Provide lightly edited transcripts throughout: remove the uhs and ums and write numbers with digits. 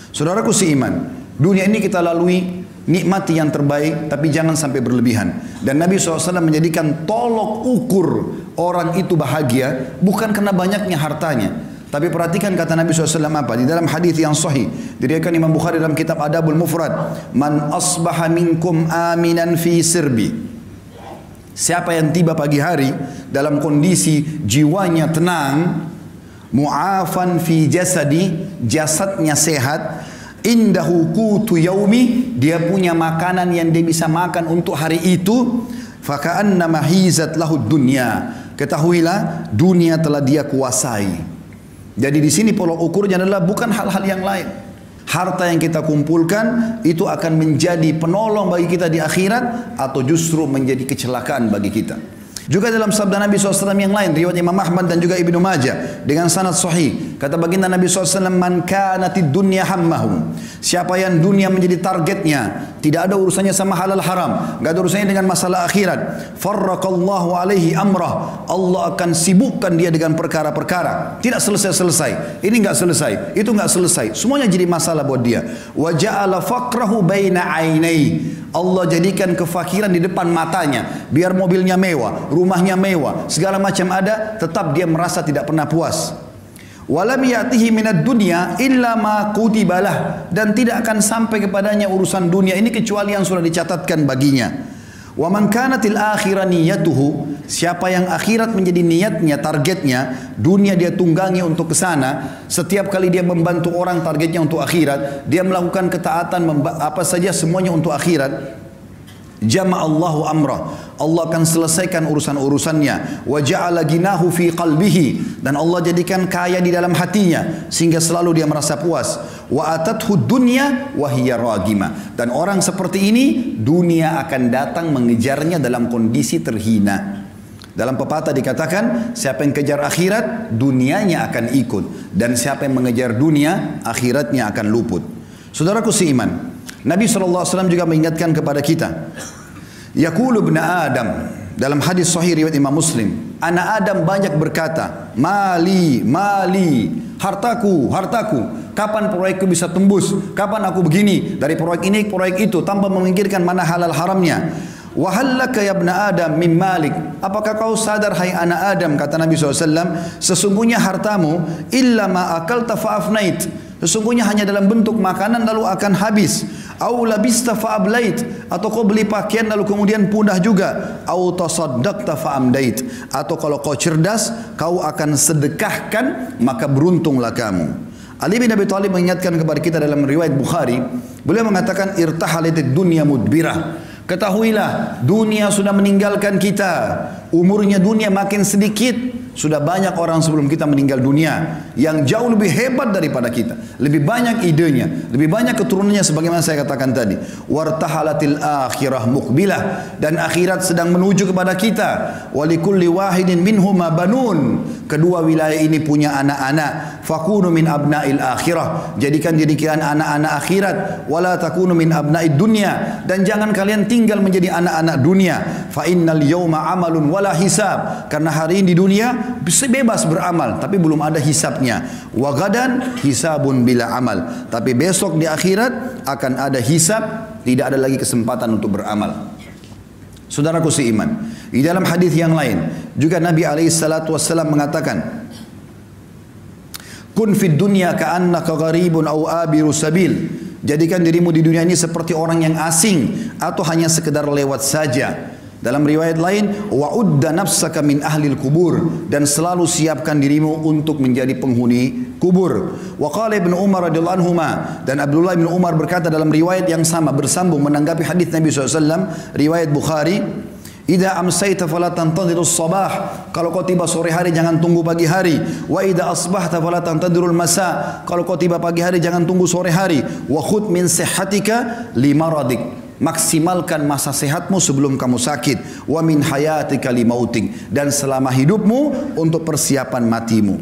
Saudaraku seiman, dunia ini kita lalui, nikmati yang terbaik, tapi jangan sampai berlebihan. Dan Nabi SAW menjadikan tolok ukur orang itu bahagia bukan karena banyaknya hartanya. Tapi perhatikan kata Nabi SAW apa? Di dalam hadis yang sahih, diriwayatkan Imam Bukhari dalam kitab Adabul Mufrad, man asbaha minkum aminan fi sirbi. Siapa yang tiba pagi hari dalam kondisi jiwanya tenang, mu'afan fi jasadi, jasadnya sehat, indahu qutu yaumi, dia punya makanan yang dia bisa makan untuk hari itu, faka'annama hizat lahu dunya, ketahuilah dunia telah dia kuasai. Jadi di sini pola ukurnya adalah bukan hal-hal yang lain. Harta yang kita kumpulkan itu akan menjadi penolong bagi kita di akhirat atau justru menjadi kecelakaan bagi kita. Juga dalam sabda Nabi SAW yang lain, riwayat Imam Ahmad dan juga Ibnu Majah dengan sanad sahih, kata baginda Nabi SAW, man kanatid dunya hammahum, siapa yang dunia menjadi targetnya, tidak ada urusannya sama halal haram, gak ada urusannya dengan masalah akhirat, farraqallahu alaihi amrah, Allah akan sibukkan dia dengan perkara-perkara, tidak selesai-selesai, ini gak selesai, itu gak selesai, semuanya jadi masalah buat dia. Wa ja'ala faqrahu baina ainai, Allah jadikan kefakiran di depan matanya, biar mobilnya mewah, rumahnya mewah, segala macam ada, tetap dia merasa tidak pernah puas. Walam ya'tihi minad dunya illa ma kutibalah, dan tidak akan sampai kepadanya urusan dunia ini kecuali yang sudah dicatatkan baginya. Wa man kanatil akhirah niyatuhu, siapa yang akhirat menjadi niatnya, targetnya, dunia dia tunggangi untuk ke sana, setiap kali dia membantu orang targetnya untuk akhirat, dia melakukan ketaatan apa saja semuanya untuk akhirat, jama'allahu amrah, Allah akan selesaikan urusan-urusannya. Wa ja'ala ginahu fi qalbihi, dan Allah jadikan kaya di dalam hatinya sehingga selalu dia merasa puas. Wa atathu dunya wa hiya ragima, dan orang seperti ini dunia akan datang mengejarnya dalam kondisi terhina. Dalam pepatah dikatakan, siapa yang kejar akhirat, dunianya akan ikut, dan siapa yang mengejar dunia, akhiratnya akan luput. Saudaraku seiman, Nabi SAW juga mengingatkan kepada kita, yaqulu ibn Adam, dalam hadis sahih riwayat Imam Muslim, anak Adam banyak berkata, mali, mali, hartaku, hartaku, kapan proyekku bisa tembus, kapan aku begini, dari proyek ini ke proyek itu, tanpa memikirkan mana halal haramnya. Wa hallaka ya ibn Adam min malik, apakah kau sadar hai anak Adam, kata Nabi SAW, sesungguhnya hartamu illa ma akalta fa'afnait, sesungguhnya hanya dalam bentuk makanan lalu akan habis. Au labista fa'ablait, atau kau beli pakaian lalu kemudian punah juga. Au tasaddaqta fa'amdait, atau kalau kau cerdas kau akan sedekahkan maka beruntunglah kamu. Ali bin Abi Thalib mengingatkan kepada kita dalam riwayat Bukhari, beliau mengatakan irtahalatid dunya mudbirah, ketahuilah dunia sudah meninggalkan kita, umurnya dunia makin sedikit. Sudah banyak orang sebelum kita meninggal dunia yang jauh lebih hebat daripada kita, lebih banyak idenya, lebih banyak keturunannya, sebagaimana saya katakan tadi. Wartahalatil akhirah muqbilah, dan akhirat sedang menuju kepada kita. Walikulli wahidin minhuma banun, kedua wilayah ini punya anak-anak. Fakunu min abnail akhirah, jadikan diri kalian anak-anak akhirat. Wala takunu min abnaid dunya, dan jangan kalian tinggal menjadi anak-anak dunia. Fa innal yawma amalun wala hisab, karena hari ini di dunia bisa bebas beramal tapi belum ada hisabnya. Wa gadan hisabun bila amal, tapi besok di akhirat akan ada hisab, tidak ada lagi kesempatan untuk beramal. Saudaraku seiman, di dalam hadis yang lain juga Nabi SAW mengatakan, kun fid dunya ka'annaka gharibun aw abiru sabil, jadikan dirimu di dunia ini seperti orang yang asing atau hanya sekedar lewat saja. Dalam riwayat lain, wa'udda nafsaka min ahlil kubur, dan selalu siapkan dirimu untuk menjadi penghuni kubur. Wa qala Ibnu Umar radhiyallahu anhuma, dan Abdullah bin Umar berkata dalam riwayat yang sama bersambung menanggapi hadis Nabi SAW, riwayat Bukhari, idza amsayta fala tantadhirus sabah, kalau kau tiba sore hari jangan tunggu pagi hari. Wa idza asbahta fala tantadhirul masa, kalau kau tiba pagi hari jangan tunggu sore hari. Wa khudh min sihhatika limaradik, maksimalkan masa sehatmu sebelum kamu sakit. Wa min hayatika limautik, dan selama hidupmu untuk persiapan matimu.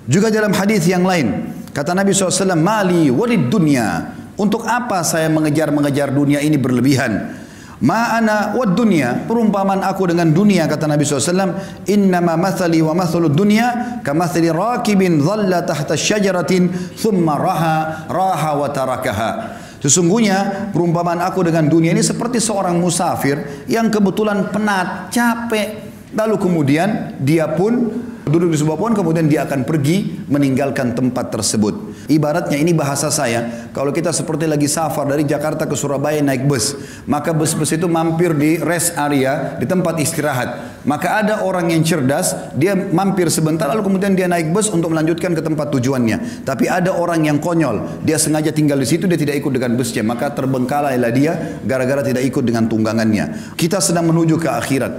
Juga dalam hadis yang lain kata Nabi SAW, mali walid dunya, untuk apa saya mengejar-mengejar dunia ini berlebihan. Ma'ana wad dunya, perumpamaan aku dengan dunia, kata Nabi SAW, innama mathali wa mathalud dunya kamathali rakibin dhalla tahta syajaratin thumma raha wa tarakaha. Sesungguhnya perumpamaan aku dengan dunia ini seperti seorang musafir yang kebetulan penat, capek, lalu kemudian dia pun duduk di sebuah pohon, kemudian dia akan pergi meninggalkan tempat tersebut. Ibaratnya ini bahasa saya, kalau kita seperti lagi safar dari Jakarta ke Surabaya naik bus, maka bus-bus itu mampir di rest area, di tempat istirahat. Maka ada orang yang cerdas, dia mampir sebentar lalu kemudian dia naik bus untuk melanjutkan ke tempat tujuannya. Tapi ada orang yang konyol, dia sengaja tinggal di situ, dia tidak ikut dengan busnya, maka terbengkalailah dia gara-gara tidak ikut dengan tunggangannya. Kita sedang menuju ke akhirat.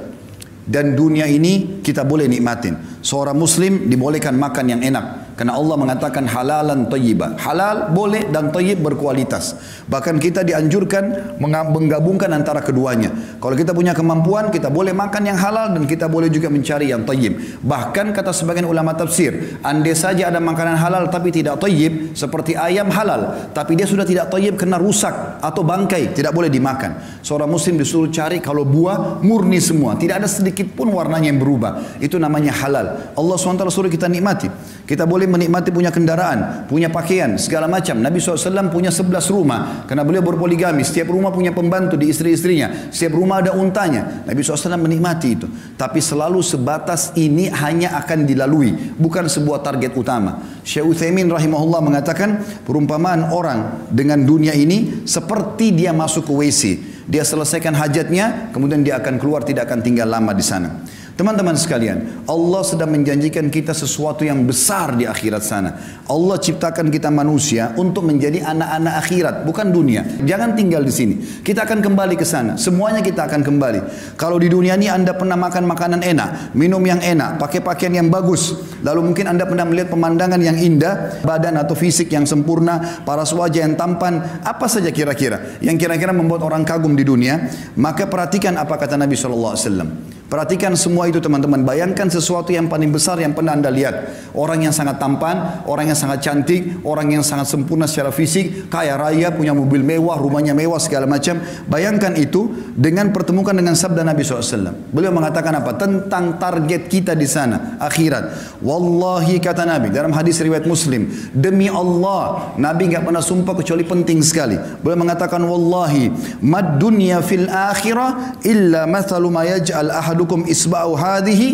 Dan dunia ini kita boleh nikmatin. Seorang muslim dibolehkan makan yang enak. Karena Allah mengatakan halalan thayyibah. Halal boleh dan thayyib berkualitas. Bahkan kita dianjurkan menggabungkan antara keduanya. Kalau kita punya kemampuan, kita boleh makan yang halal dan kita boleh juga mencari yang thayyib. Bahkan kata sebagian ulama tafsir, andai saja ada makanan halal tapi tidak thayyib, seperti ayam halal, tapi dia sudah tidak thayyib karena rusak atau bangkai, tidak boleh dimakan. Seorang muslim disuruh cari kalau buah murni semua, tidak ada sedikit pun warnanya yang berubah. Itu namanya halal. Allah SWT suruh kita nikmati. Kita boleh menikmati punya kendaraan, punya pakaian, segala macam. Nabi SAW punya 11 rumah karena beliau berpoligami. Setiap rumah punya pembantu di istri-istrinya. Setiap rumah ada untanya. Nabi SAW menikmati itu. Tapi selalu sebatas ini hanya akan dilalui, bukan sebuah target utama. Syekh Utsaimin rahimahullah mengatakan perumpamaan orang dengan dunia ini seperti dia masuk ke WC. Dia selesaikan hajatnya, kemudian dia akan keluar, tidak akan tinggal lama di sana. Teman-teman sekalian, Allah sedang menjanjikan kita sesuatu yang besar di akhirat sana. Allah ciptakan kita manusia untuk menjadi anak-anak akhirat, bukan dunia. Jangan tinggal di sini. Kita akan kembali ke sana. Semuanya kita akan kembali. Kalau di dunia ini Anda pernah makan makanan enak, minum yang enak, pakai pakaian yang bagus, lalu mungkin Anda pernah melihat pemandangan yang indah, badan atau fisik yang sempurna, paras wajah yang tampan, apa saja kira-kira yang kira-kira membuat orang kagum di dunia, maka perhatikan apa kata Nabi SAW. Perhatikan semua itu teman-teman. Bayangkan sesuatu yang paling besar yang pernah Anda lihat. Orang yang sangat tampan, orang yang sangat cantik, orang yang sangat sempurna secara fisik, kaya raya, punya mobil mewah, rumahnya mewah, segala macam. Bayangkan itu dengan pertemukan dengan sabda Nabi SAW. Beliau mengatakan apa? Tentang target kita di sana, akhirat. Wallahi kata Nabi, dalam hadis riwayat Muslim, demi Allah, Nabi enggak pernah sumpah kecuali penting sekali. Beliau mengatakan, wallahi, mad dunya fil akhirah illa mathalu ma yaj'al ahadukum isba'u hadhihi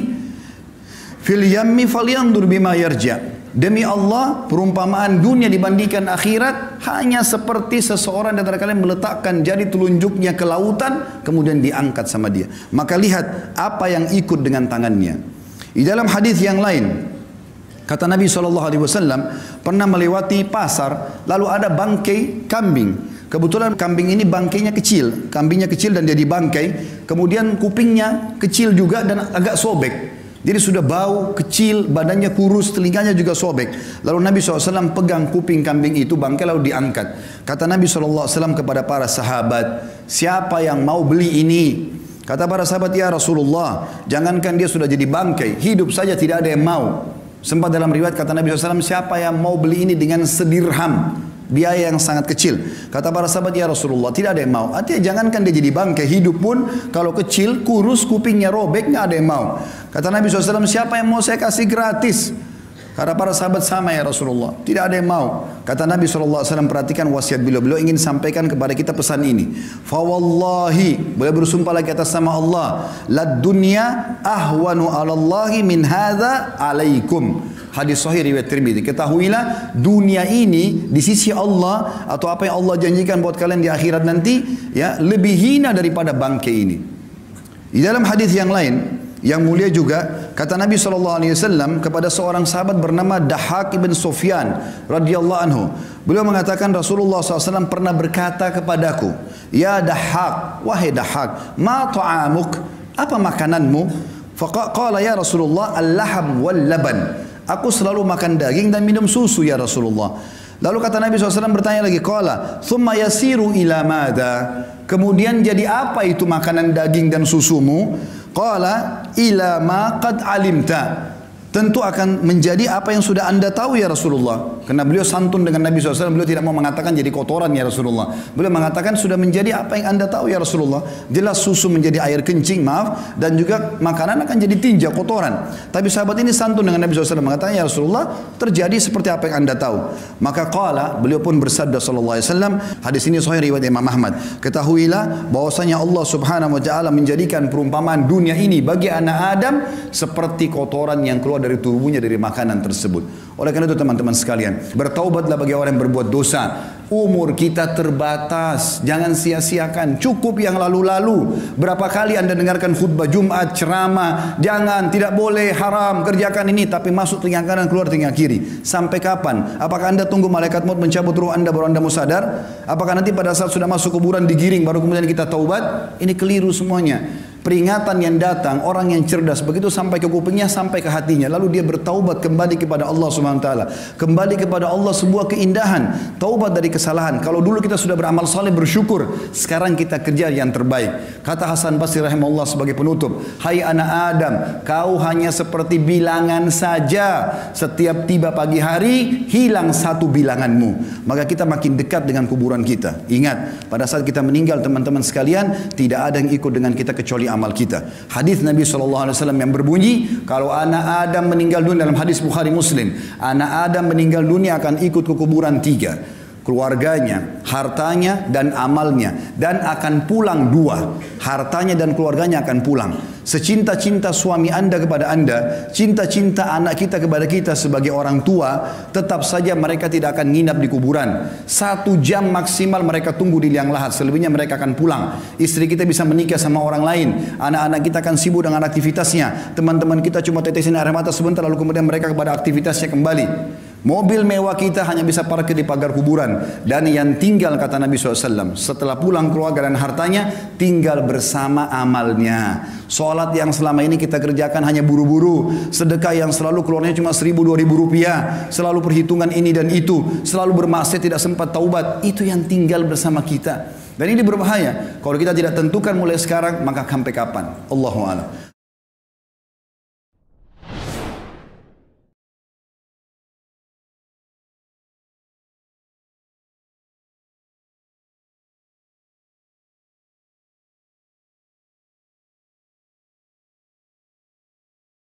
fil yammi falyandur bima yarja. Demi Allah, perumpamaan dunia dibandingkan akhirat hanya seperti seseorang dari kalian meletakkan jari telunjuknya ke lautan, kemudian diangkat sama dia. Maka lihat apa yang ikut dengan tangannya. Di dalam hadis yang lain, kata Nabi SAW pernah melewati pasar, lalu ada bangkai kambing. Kebetulan kambing ini bangkainya kecil, kambingnya kecil dan jadi bangkai, kemudian kupingnya kecil juga dan agak sobek. Jadi sudah bau, kecil, badannya kurus, telinganya juga sobek. Lalu Nabi SAW pegang kuping kambing itu, bangkai lalu diangkat. Kata Nabi SAW kepada para sahabat, siapa yang mau beli ini? Kata para sahabat, ya Rasulullah, jangankan dia sudah jadi bangkai, hidup saja tidak ada yang mau. Sempat dalam riwayat kata Nabi SAW, siapa yang mau beli ini dengan sedirham? Biaya yang sangat kecil. Kata para sahabat, ya Rasulullah, tidak ada yang mau. Artinya jangankan dia jadi bangkai, hidup pun kalau kecil, kurus, kupingnya robek, nggak ada yang mau. Kata Nabi SAW, siapa yang mau saya kasih gratis? Kata para sahabat, sama ya Rasulullah, tidak ada yang mau. Kata Nabi SAW, perhatikan wasiat beliau ingin sampaikan kepada kita pesan ini. Fawallahi, beliau bersumpah lagi atas nama Allah, lad dunya ahwanu alallahi min hadza alaikum. Hadis sahih riwayat Tirmidzi. Ketahuilah dunia ini di sisi Allah atau apa yang Allah janjikan buat kalian di akhirat nanti, ya, lebih hina daripada bangkai ini. Di dalam hadis yang lain yang mulia juga, kata Nabi SAW kepada seorang sahabat bernama Dahhak ibn Sufyan radhiyallahu anhu. Beliau mengatakan Rasulullah SAW pernah berkata kepadaku, ya Dahhak, wahai Dahhak, ma ta'amuk, apa makananmu? Faqala ya Rasulullah, al-laham wal laban. Aku selalu makan daging dan minum susu ya Rasulullah. Lalu kata Nabi SAW bertanya lagi, qala thumma yasiru ila madha, kemudian jadi apa itu makanan daging dan susumu? Qala ila ma qad alimta, tentu akan menjadi apa yang sudah anda tahu ya Rasulullah. Karena beliau santun dengan Nabi SAW, beliau tidak mau mengatakan jadi kotoran ya Rasulullah. Beliau mengatakan sudah menjadi apa yang anda tahu ya Rasulullah. Jelas susu menjadi air kencing, maaf, dan juga makanan akan jadi tinja, kotoran. Tapi sahabat ini santun dengan Nabi SAW, mengatakan ya Rasulullah, terjadi seperti apa yang anda tahu. Maka qala, beliau pun bersabda sallallahu alaihi wasallam, hadis ini sahih riwayat Imam Ahmad, ketahuilah bahwasanya Allah Subhanahu wa taala menjadikan perumpamaan dunia ini bagi anak Adam seperti kotoran yang keluar dari tubuhnya dari makanan tersebut. Oleh karena itu teman-teman sekalian, bertaubatlah bagi orang yang berbuat dosa. Umur kita terbatas, jangan sia-siakan. Cukup yang lalu-lalu. Berapa kali anda dengarkan khutbah Jumat, ceramah, jangan, tidak boleh, haram, kerjakan ini, tapi masuk telinga kanan, keluar telinga kiri. Sampai kapan? Apakah anda tunggu malaikat maut mencabut ruh anda baru anda mau sadar? Apakah nanti pada saat sudah masuk kuburan digiring baru kemudian kita taubat? Ini keliru semuanya. Peringatan yang datang, orang yang cerdas begitu sampai ke kupingnya, sampai ke hatinya, lalu dia bertaubat kembali kepada Allah Subhanahu wa taala. Kembali kepada Allah sebuah keindahan, taubat dari kesalahan. Kalau dulu kita sudah beramal saleh bersyukur, sekarang kita kerja yang terbaik. Kata Hasan Basri rahimahullah sebagai penutup, hai anak Adam, kau hanya seperti bilangan saja. Setiap tiba pagi hari, hilang satu bilanganmu. Maka kita makin dekat dengan kuburan kita. Ingat, pada saat kita meninggal teman-teman sekalian, tidak ada yang ikut dengan kita kecuali amal kita. Hadis Nabi SAW yang berbunyi, kalau anak Adam meninggal dunia, dalam hadis Bukhari Muslim, anak Adam meninggal dunia akan ikut ke kuburan tiga, keluarganya, hartanya, dan amalnya, dan akan pulang dua, hartanya dan keluarganya akan pulang. Secinta-cinta suami anda kepada anda, cinta-cinta anak kita kepada kita sebagai orang tua, tetap saja mereka tidak akan nginap di kuburan. 1 jam maksimal mereka tunggu di liang lahat, selebihnya mereka akan pulang. Istri kita bisa menikah sama orang lain, anak-anak kita akan sibuk dengan aktivitasnya, teman-teman kita cuma tetesin air mata sebentar lalu kemudian mereka kepada aktivitasnya kembali. Mobil mewah kita hanya bisa parkir di pagar kuburan. Dan yang tinggal, kata Nabi SAW, setelah pulang keluarga dan hartanya, tinggal bersama amalnya. Sholat yang selama ini kita kerjakan hanya buru-buru, sedekah yang selalu keluarnya cuma 1.000-2.000 rupiah, selalu perhitungan ini dan itu, selalu bermaksiat tidak sempat taubat, itu yang tinggal bersama kita. Dan ini berbahaya. Kalau kita tidak tentukan mulai sekarang, maka sampai kapan? Allahu a'lam.